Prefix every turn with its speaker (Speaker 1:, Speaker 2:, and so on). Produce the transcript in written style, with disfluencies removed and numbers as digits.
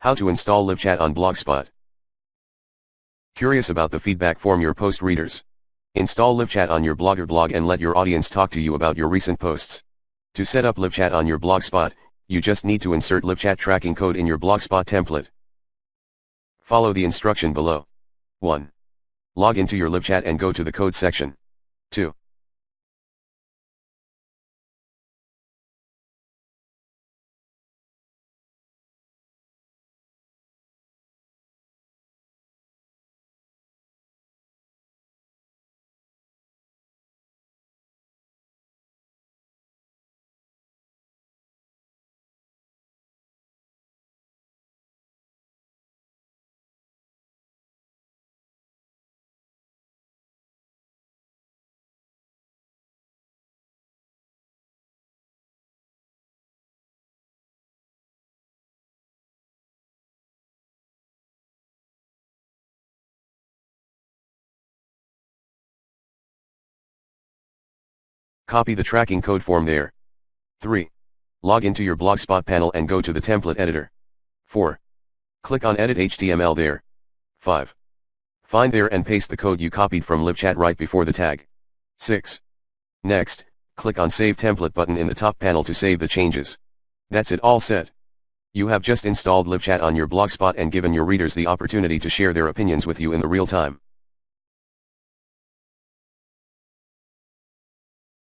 Speaker 1: How to install LiveChat on Blogspot. Curious about the feedback from your post readers? Install LiveChat on your Blogger blog and let your audience talk to you about your recent posts. To set up LiveChat on your Blogspot, you just need to insert LiveChat tracking code in your Blogspot template. Follow the instruction below. 1. Log into your LiveChat and go to the code section. 2. Copy the tracking code form there. 3. Log into your Blogspot panel and go to the template editor. 4. Click on Edit HTML there. 5. Find there and paste the code you copied from LiveChat right before the tag. 6. Next, click on Save Template button in the top panel to save the changes. That's it, all set. You have just installed LiveChat on your Blogspot and given your readers the opportunity to share their opinions with you in the real time.